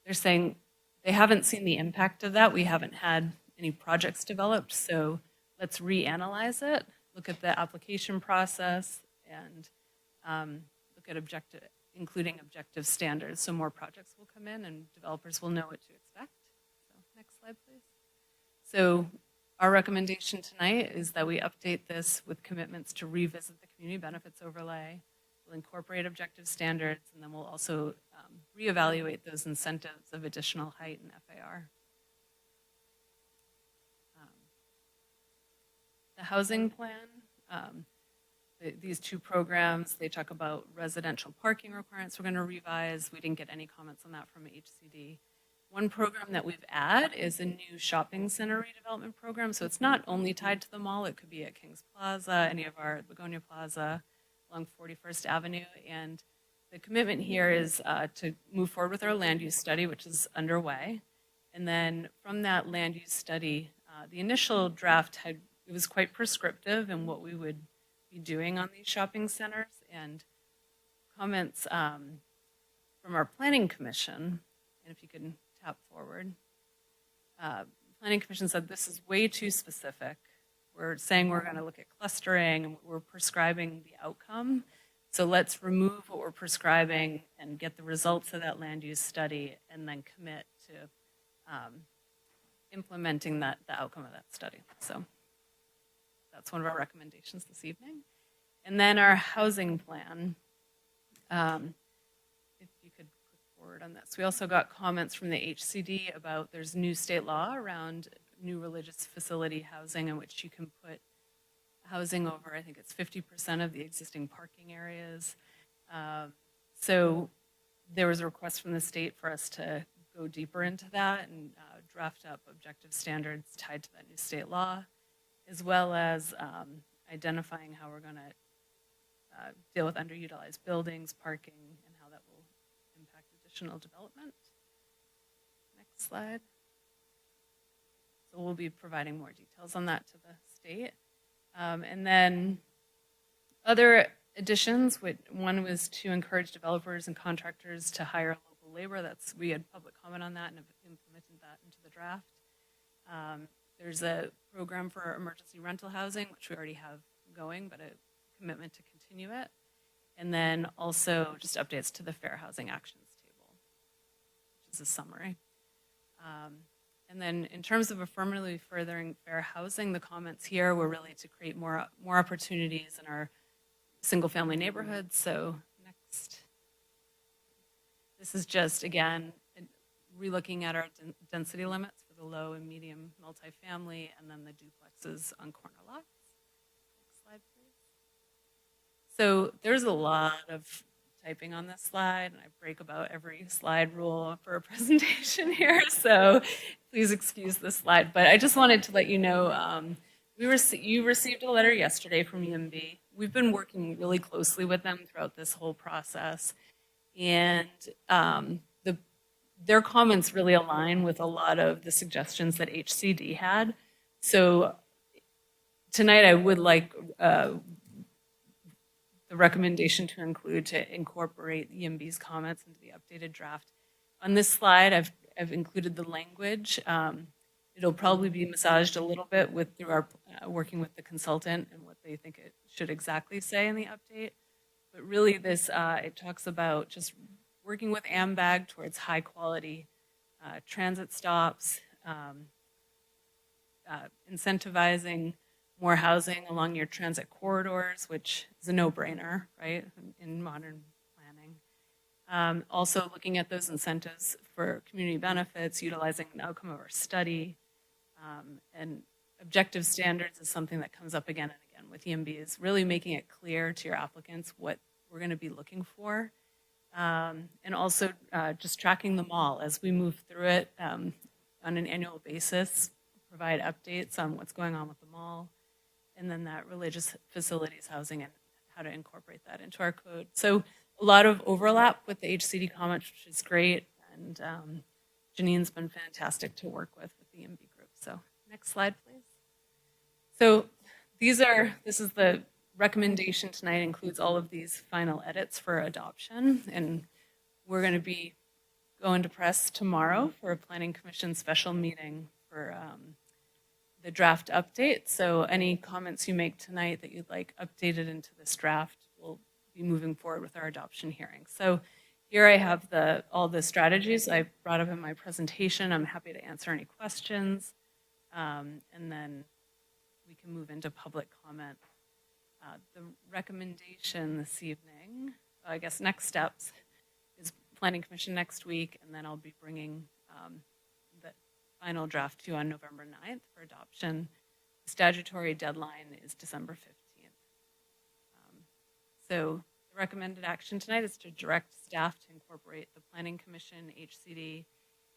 Speaker 15: they're saying they haven't seen the impact of that. We haven't had any projects developed. So let's reanalyze it, look at the application process, and look at including objective standards. So more projects will come in and developers will know what to expect. So next slide, please. So our recommendation tonight is that we update this with commitments to revisit the community benefits overlay, We'll incorporate objective standards, and then we'll also reevaluate those incentives of additional height and FAR. The housing plan, these two programs, they talk about residential parking requirements we're going to revise. We didn't get any comments on that from HCD. One program that we've added is a new shopping center redevelopment program. So it's not only tied to the mall, it could be at Kings Plaza, any of our Begonia Plaza along 41st Avenue. And the commitment here is to move forward with our land use study, which is underway. And then from that land use study, the initial draft it was quite prescriptive in what we would be doing on these shopping centers, and comments from our planning commission, and if you could tap forward. Planning commission said this is way too specific. We're saying we're going to look at clustering and we're prescribing the outcome. So let's remove what we're prescribing and get the results of that land use study and then commit to implementing the outcome of that study. So that's one of our recommendations this evening. And then our housing plan, if you could click forward on this. We also got comments from the HCD about there's new state law around new religious facility housing in which you can put housing over, I think it's 50% of the existing parking areas. So there was a request from the state for us to go deeper into that and draft up objective standards tied to that new state law, as well as identifying how we're going to deal with underutilized buildings, parking, and how that will impact additional development. Next slide. So we'll be providing more details on that to the state. And then other additions, one was to encourage developers and contractors to hire local labor. We had public comment on that and have implemented that into the draft. There's a program for emergency rental housing, which we already have going, but a commitment to continue it. And then also just updates to the Fair Housing Actions Table, which is a summary. And then in terms of affirmatively furthering fair housing, the comments here were really to create more opportunities in our single-family neighborhoods. So next. This is just, again, relooking at our density limits for the low and medium multifamily, and then the duplexes on corner lots. Next slide, please. So there's a lot of typing on this slide, and I break about every slide rule for a presentation here, so please excuse this slide. But I just wanted to let you know, you received a letter yesterday from EMB. We've been working really closely with them throughout this whole process, and their comments really align with a lot of the suggestions that HCD had. So tonight I would like the recommendation to incorporate EMB's comments into the updated draft. On this slide, I've included the language. It'll probably be massaged a little bit through our working with the consultant and what they think it should exactly say in the update. But really this, it talks about just working with AMBAG towards high quality transit stops, incentivizing more housing along your transit corridors, which is a no-brainer, right, in modern planning. Also looking at those incentives for community benefits, utilizing an outcome of our study, and objective standards is something that comes up again and again with EMB, is really making it clear to your applicants what we're going to be looking for. And also just tracking them all as we move through it on an annual basis, provide updates on what's going on with the mall, and then that religious facilities housing and how to incorporate that into our code. So a lot of overlap with the HCD comments, which is great, and Janine's been fantastic to work with the EMB group. So next slide, please. So this is the recommendation tonight, includes all of these final edits for adoption, and we're going to be going to press tomorrow for a Planning Commission special meeting for the draft update. So any comments you make tonight that you'd like updated into this draft, we'll be moving forward with our adoption hearing. So here I have all the strategies I brought up in my presentation. I'm happy to answer any questions, and then we can move into public comment The recommendation this evening, I guess next steps, is Planning Commission next week, and then I'll be bringing the final draft to you on November 9th for adoption. The statutory deadline is December 15th. So the recommended action tonight is to direct staff to incorporate the Planning Commission, HCD,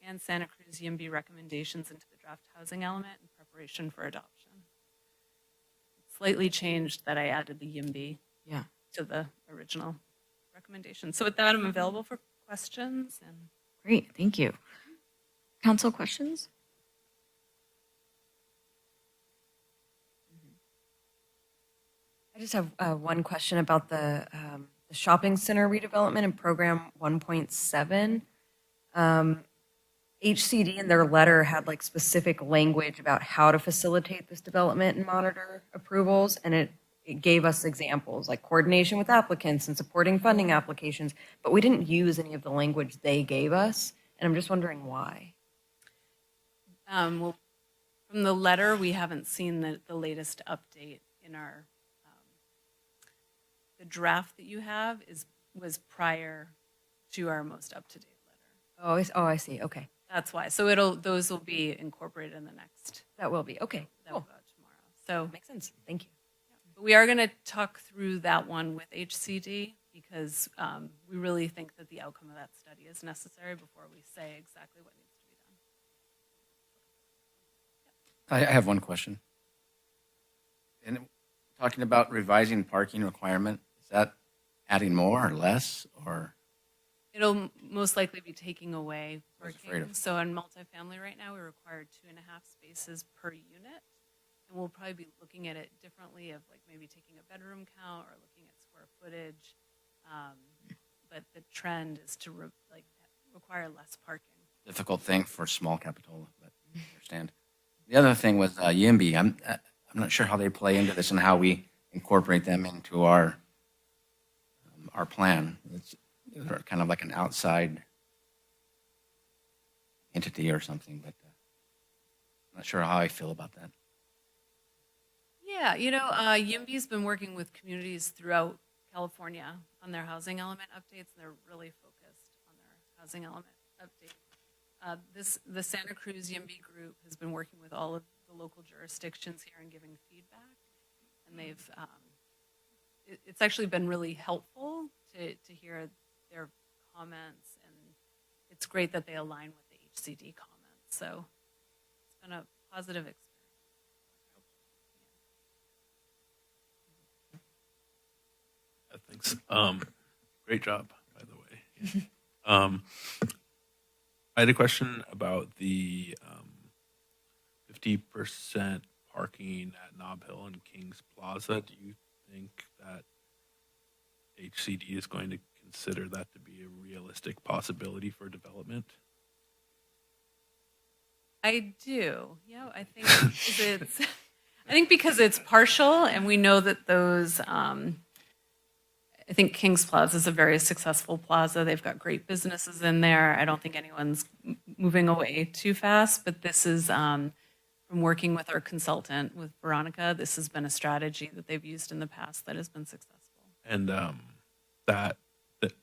Speaker 15: and Santa Cruz YIMBY recommendations into the draft housing element in preparation for adoption. Slightly changed that I added the YIMBY
Speaker 1: Yeah.
Speaker 15: to the original recommendation. So with that, I'm available for questions. And
Speaker 1: Great, thank you. Council questions?
Speaker 9: I just have one question about the shopping center redevelopment in program 1.7. HCD in their letter had like specific language about how to facilitate this development and monitor approvals, and it gave us examples like coordination with applicants and supporting funding applications, but we didn't use any of the language they gave us, and I'm just wondering why.
Speaker 15: well, from the letter, we haven't seen the latest update in our, the draft that you have was prior to our most up-to-date letter.
Speaker 9: I see. Okay.
Speaker 15: That's why. So those will be incorporated in the next.
Speaker 9: That will be. Okay.
Speaker 15: That will go out tomorrow. So
Speaker 9: Makes sense. Thank you.
Speaker 15: but we are going to talk through that one with HCD because we really think that the outcome of that study is necessary before we say exactly what needs to be done.
Speaker 10: I have one question. And talking about revising parking requirement, is that adding more or less or?
Speaker 15: It'll most likely be taking away
Speaker 10: I was afraid
Speaker 15: parking.
Speaker 10: of-
Speaker 15: So in multifamily right now, we require 2.5 spaces per unit. And we'll probably be looking at it differently of like maybe taking a bedroom count or looking at square footage. But the trend is to require less parking.
Speaker 10: Difficult thing for small Capitola, but I understand. The other thing was YIMBY. I'm not sure how they play into this and how we incorporate them into our plan. They're kind of like an outside entity or something, but I'm not sure how I feel about that.
Speaker 15: Yeah, YIMBY's been working with communities throughout California on their housing element updates, and they're really focused on their housing element update. The Santa Cruz YIMBY group has been working with all of the local jurisdictions here and giving feedback, and they've it's actually been really helpful to hear their comments, and it's great that they align with the HCD comments. So it's been a positive experience.
Speaker 12: Thanks. Great job, by the way. Yeah. I had a question about the 50% parking at Nob Hill and Kings Plaza. Do you think that HCD is going to consider that to be a realistic possibility for development?
Speaker 15: I do. Yeah, I think because it's partial, and we know that those. I think Kings Plaza is a very successful plaza. They've got great businesses in there. I don't think anyone's moving away too fast, but this is from working with our consultant, with Veronica. This has been a strategy that they've used in the past that has been successful.
Speaker 12: And that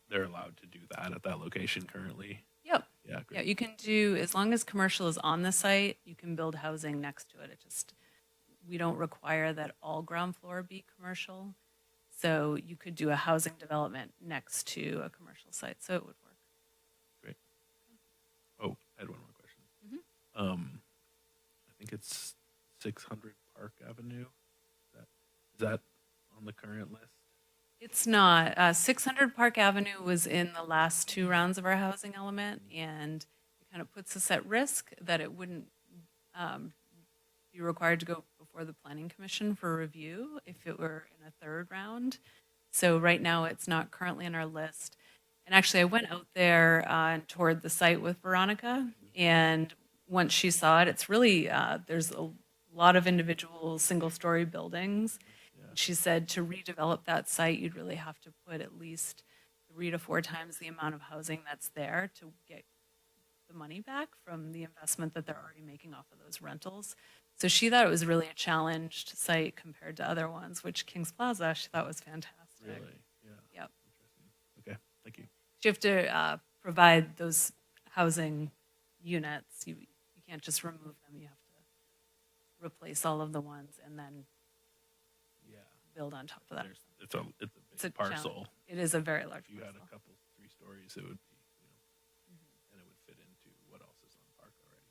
Speaker 12: they're allowed to do that at that location currently?
Speaker 15: Yep.
Speaker 12: Yeah, great.
Speaker 15: Yeah, you can do, as long as commercial is on the site, you can build housing next to it. We don't require that all ground floor be commercial. So you could do a housing development next to a commercial site, so it would work.
Speaker 12: Great. Oh, I had one more question.
Speaker 15: Mhm.
Speaker 12: I think it's 600 Park Avenue. Is that on the current list?
Speaker 15: It's not. 600 Park Avenue was in the last 2 rounds of our housing element, and it kind of puts us at risk that it wouldn't be required to go before the Planning Commission for review if it were in a 3rd round. So right now it's not currently on our list. And actually I went out there and toured the site with Veronica, and once she saw it, it's really, there's a lot of individual single-story buildings. She said to redevelop that site, you'd really have to put at least 3 to 4 times the amount of housing that's there to get the money back from the investment that they're already making off of those rentals. So she thought it was really a challenged site compared to other ones, which Kings Plaza she thought was fantastic.
Speaker 12: Really? Yeah.
Speaker 15: Yep.
Speaker 12: Interesting. Okay. Thank you.
Speaker 15: You have to provide those housing units. You can't just remove them. You have to replace all of the ones and then
Speaker 12: Yeah.
Speaker 15: build on top of that.
Speaker 12: It's a big
Speaker 15: It's a
Speaker 12: parcel.
Speaker 15: challenge. It is a very large
Speaker 12: If you had
Speaker 15: parcel.
Speaker 12: a couple, 3 stories, it would be, and it would fit into what else is on Park already.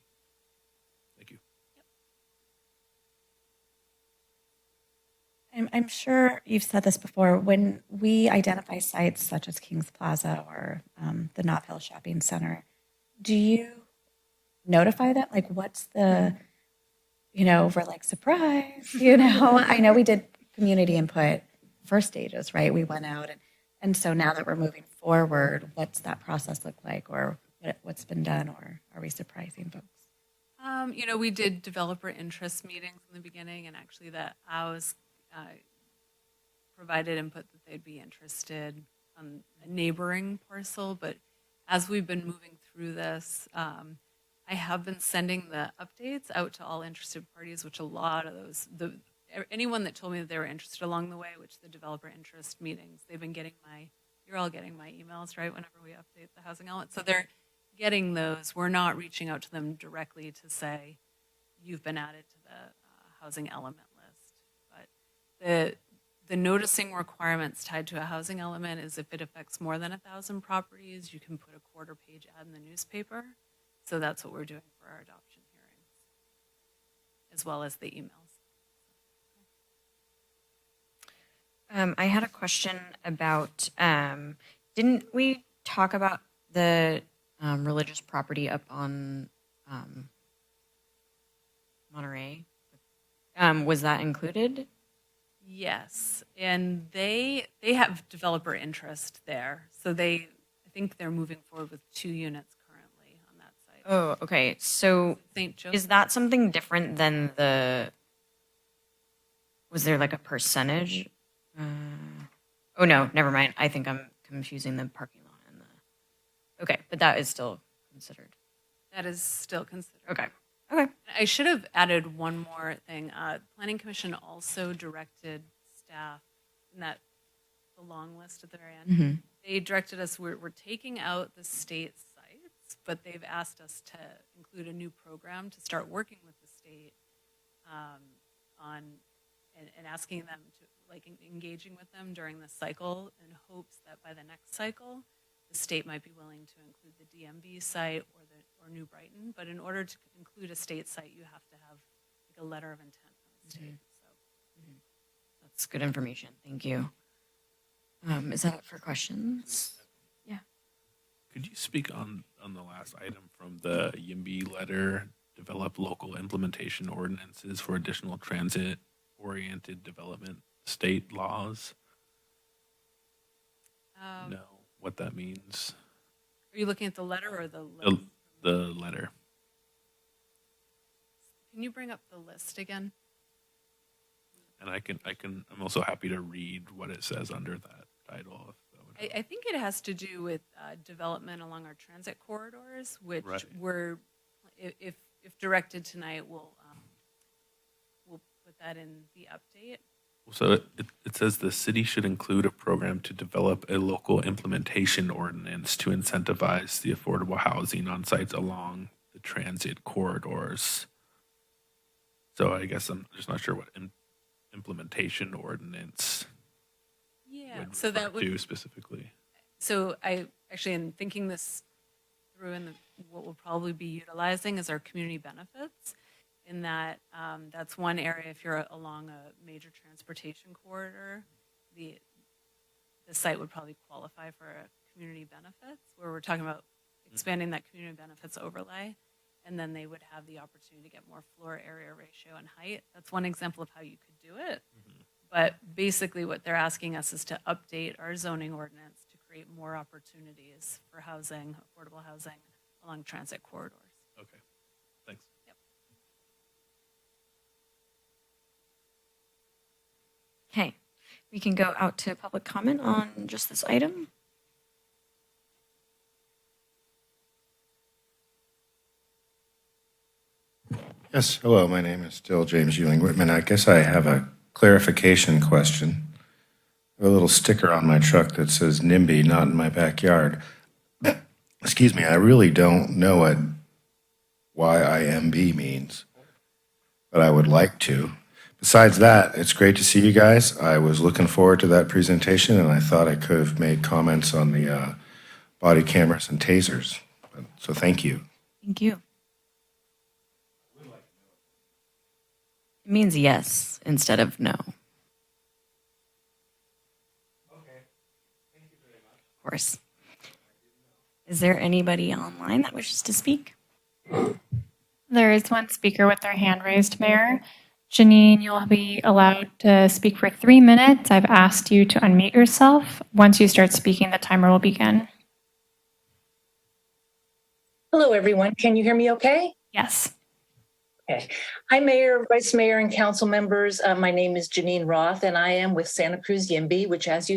Speaker 12: Thank you.
Speaker 11: I'm sure you've said this before. When we identify sites such as Kings Plaza or the Nob Hill Shopping Center, do you notify them? Like, what's the, we're like, surprise, I know we did community input first stages, right? We went out and so now that we're moving forward, what's that process look like, or what's been done, or are we surprising folks?
Speaker 15: We did developer interest meetings in the beginning, and actually that house provided input that they'd be interested on a neighboring parcel. But as we've been moving through this, I have been sending the updates out to all interested parties, which a lot of those, anyone that told me that they were interested along the way, which the developer interest meetings, they've been getting you're all getting my emails, right, whenever we update the housing element. So they're getting those. We're not reaching out to them directly to say, you've been added to the housing element list. But the noticing requirements tied to a housing element is if it affects more than 1,000 properties, you can put a quarter-page ad in the newspaper. So that's what we're doing for our adoption hearings, as well as the emails.
Speaker 1: I had a question about, didn't we talk about the religious property up on Monterey? Was that included?
Speaker 15: Yes, and they have developer interest there. So I think they're moving forward with 2 units currently on that site.
Speaker 1: Oh, okay. So
Speaker 15: St. Joseph.
Speaker 1: is that something different than was there like a percentage? Oh no, never mind. I think I'm confusing the parking lot and okay, but that is still considered.
Speaker 15: That is still considered.
Speaker 1: Okay. Okay.
Speaker 15: I should have added one more thing. Planning Commission also directed staff in the long list at the very end.
Speaker 1: Mhm.
Speaker 15: They directed us, we're taking out the state sites, but they've asked us to include a new program to start working with the state on and asking them to, engaging with them during this cycle in hopes that by the next cycle, the state might be willing to include the DMV site or New Brighton. But in order to include a state site, you have to have a letter of intent from the state. So
Speaker 1: That's good information. Thank you. Is that it for questions? Yeah.
Speaker 12: Could you speak on the last item from the YIMBY letter, develop local implementation ordinances for additional transit-oriented development state laws? Know what that means?
Speaker 15: Are you looking at the letter or the list?
Speaker 12: The letter.
Speaker 15: Can you bring up the list again?
Speaker 12: And I'm also happy to read what it says under that title. If that would help.
Speaker 15: I think it has to do with development along our transit corridors, which
Speaker 12: Right.
Speaker 15: if directed tonight, we'll put that in the update.
Speaker 12: So it says the city should include a program to develop a local implementation ordinance to incentivize the affordable housing on sites along the transit corridors. So I guess I'm just not sure what implementation ordinance would
Speaker 15: So
Speaker 12: refer
Speaker 15: that would
Speaker 12: to specifically.
Speaker 15: So I actually, in thinking this through, and what we'll probably be utilizing is our community benefits. In that, that's one area. If you're along a major transportation corridor, the site would probably qualify for a community benefits, where we're talking about expanding that community benefits overlay, and then they would have the opportunity to get more floor area ratio and height. That's one example of how you could do it. But basically, what they're asking us is to update our zoning ordinance to create more opportunities for housing, affordable housing along transit corridors.
Speaker 12: Okay, thanks.
Speaker 1: Okay. We can go out to public comment on just this item.
Speaker 6: Yes, hello, my name is still James Ewing Whitman. I guess I have a clarification question. I have a little sticker on my truck that says NIMBY, not in my backyard. Excuse me, I really don't know what YIMB means, but I would like to. Besides that, it's great to see you guys. I was looking forward to that presentation, and I thought I could have made comments on the body cameras and tasers. So thank you.
Speaker 1: Thank you. It means yes instead of no. Of course. Is there anybody online that wishes to speak?
Speaker 2: There is one speaker with their hand raised, Mayor. Janine, you'll be allowed to speak for 3 minutes. I've asked you to unmute yourself. Once you start speaking, the timer will begin.
Speaker 16: Hello, everyone. Can you hear me okay?
Speaker 2: Yes.
Speaker 16: Okay. Hi, Mayor, Vice Mayor, and council members. My name is Janine Roth, and I am with Santa Cruz YIMBY, which, as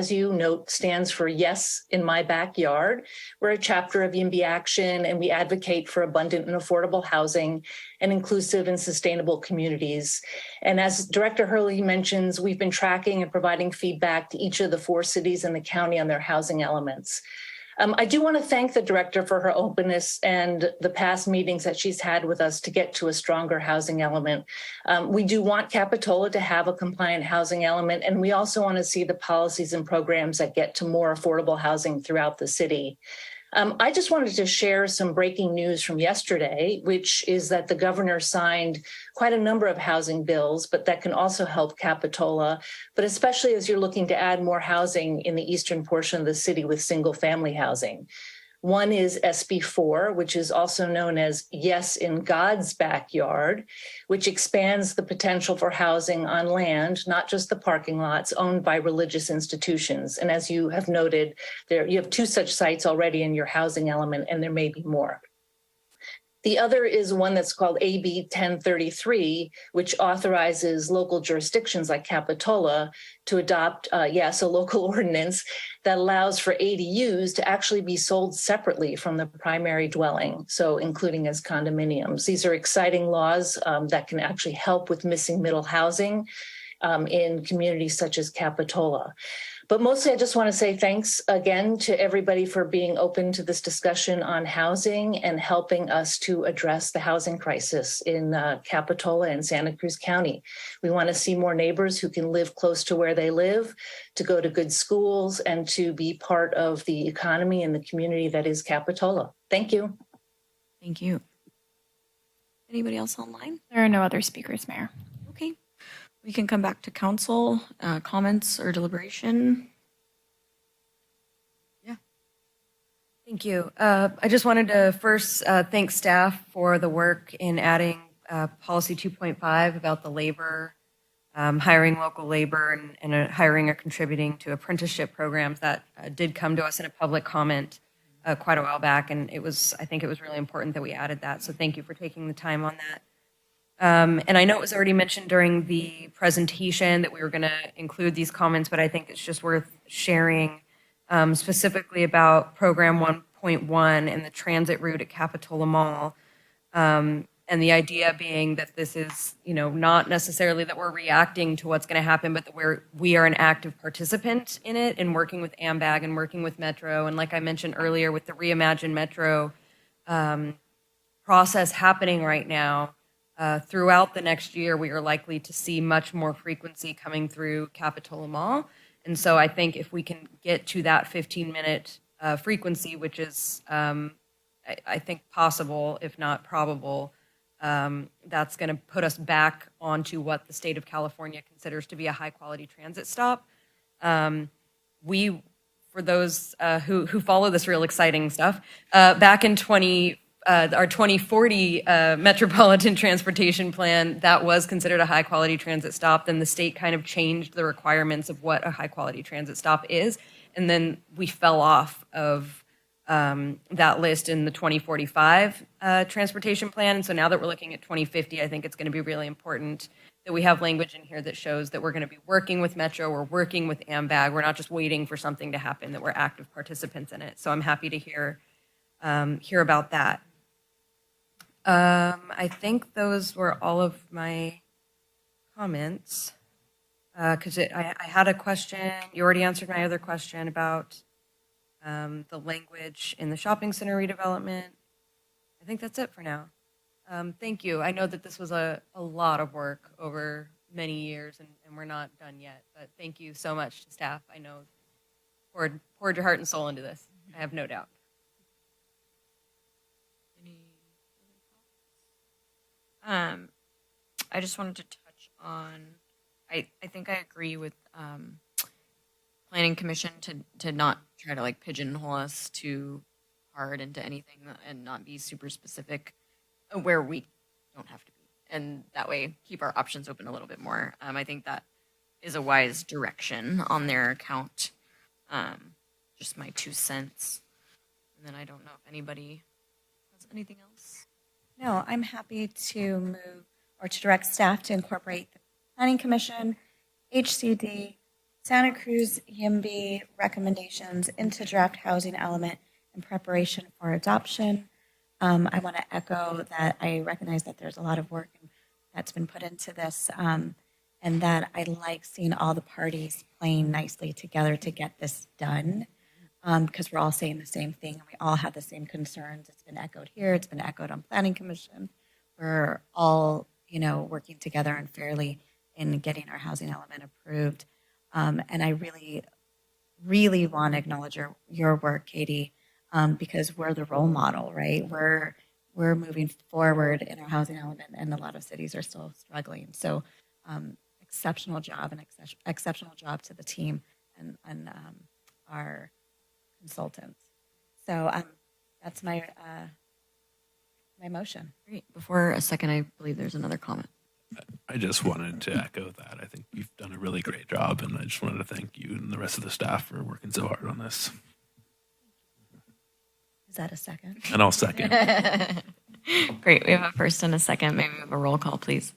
Speaker 16: you note, stands for Yes in My Backyard. We're a chapter of YIMBY Action, and we advocate for abundant and affordable housing and inclusive and sustainable communities. And as Director Hurley mentions, we've been tracking and providing feedback to each of the 4 cities in the county on their housing elements. I do want to thank the director for her openness and the past meetings that she's had with us to get to a stronger housing element. We do want Capitola to have a compliant housing element, and we also want to see the policies and programs that get to more affordable housing throughout the city. I just wanted to share some breaking news from yesterday, which is that the governor signed quite a number of housing bills, but that can also help Capitola, but especially as you're looking to add more housing in the eastern portion of the city with single family housing. One is SB 4, which is also known as Yes in God's Backyard, which expands the potential for housing on land, not just the parking lots owned by religious institutions. And as you have noted, you have 2 such sites already in your housing element, and there may be more. The other is one that's called AB 1033, which authorizes local jurisdictions like Capitola to adopt, a local ordinance that allows for ADUs to actually be sold separately from the primary dwelling, so including as condominiums. These are exciting laws that can actually help with missing middle housing in communities such as Capitola. But mostly, I just want to say thanks again to everybody for being open to this discussion on housing and helping us to address the housing crisis in Capitola and Santa Cruz County. We want to see more neighbors who can live close to where they live, to go to good schools, and to be part of the economy and the community that is Capitola. Thank you.
Speaker 1: Thank you. Anybody else online?
Speaker 2: There are no other speakers, Mayor.
Speaker 1: Okay. We can come back to council, comments or deliberation.
Speaker 9: Yeah. Thank you. I just wanted to first thank staff for the work in adding policy 2.5 about the labor, hiring local labor and hiring or contributing to apprenticeship programs that did come to us in a public comment quite a while back. And I think it was really important that we added that. So thank you for taking the time on that. And I know it was already mentioned during the presentation that we were going to include these comments, but I think it's just worth sharing specifically about Program 1.1 and the transit route at Capitola Mall. And the idea being that this is, not necessarily that we're reacting to what's going to happen, but that we are an active participant in it and working with AMBAG and working with Metro. And like I mentioned earlier, with the Reimagine Metro process happening right now, throughout the next year, we are likely to see much more frequency coming through Capitola Mall. And so I think if we can get to that 15-minute frequency, which is, I think, possible, if not probable, that's going to put us back onto what the state of California considers to be a high-quality transit stop. For those who follow this real exciting stuff, back in our 2040 Metropolitan Transportation Plan, that was considered a high-quality transit stop. Then the state kind of changed the requirements of what a high-quality transit stop is. And then we fell off of that list in the 2045 Transportation Plan. And so now that we're looking at 2050, I think it's going to be really important that we have language in here that shows that we're going to be working with Metro, we're working with AMBAG, we're not just waiting for something to happen, that we're active participants in it. So I'm happy to hear about that. I think those were all of my comments. Because I had a question, you already answered my other question about the language in the shopping center redevelopment. I think that's it for now. Thank you. I know that this was a lot of work over many years, and we're not done yet. But thank you so much to staff. I know poured your heart and soul into this. I have no doubt.
Speaker 1: I just wanted to touch on, I think I agree with planning commission to not try to like pigeonhole us too hard into anything and not be super specific where we don't have to be. And that way keep our options open a little bit more. I think that is a wise direction on their account. Just my 2 cents. And then I don't know if anybody has anything else.
Speaker 11: No, I'm happy to move or to direct staff to incorporate the Planning Commission, HCD, Santa Cruz YIMBY recommendations into draft housing element in preparation for adoption. I want to echo that I recognize that there's a lot of work that's been put into this, and that I like seeing all the parties playing nicely together to get this done, because we're all saying the same thing and we all have the same concerns. It's been echoed here. It's been echoed on Planning Commission. We're all, working together and fairly in getting our housing element approved. And I really, really want to acknowledge your work, Katie, because we're the role model, right? We're moving forward in our housing element, and a lot of cities are still struggling. So, exceptional job and exceptional job to the team and our consultants. So that's my my motion.
Speaker 1: Great. Before a second, I believe there's another comment.
Speaker 12: I just wanted to echo that. I think you've done a really great job, and I just wanted to thank you and the rest of the staff for working so hard on this.
Speaker 11: Is that a second?
Speaker 12: And I'll second.
Speaker 1: Great. We have a first and a second. Maybe we have a roll call, please.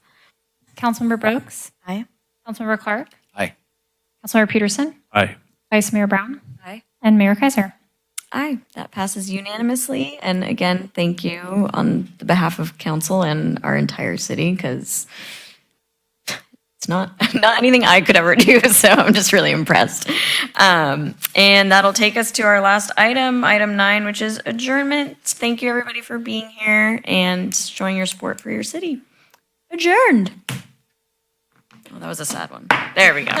Speaker 2: Councilmember Brooks?
Speaker 11: Aye.
Speaker 2: Councilmember Clark?
Speaker 10: Aye.
Speaker 2: Councilmember Peterson?
Speaker 12: Aye.
Speaker 2: Vice Mayor Brown?
Speaker 9: Aye.
Speaker 2: And Mayor Kaiser?
Speaker 1: Aye, that passes unanimously. And again, thank you on the behalf of council and our entire city, because it's not anything I could ever do. So I'm just really impressed. And that'll take us to our last item, item 9, which is adjournment. Thank you, everybody, for being here and showing your support for your city. Adjourned. Oh, that was a sad one. There we go.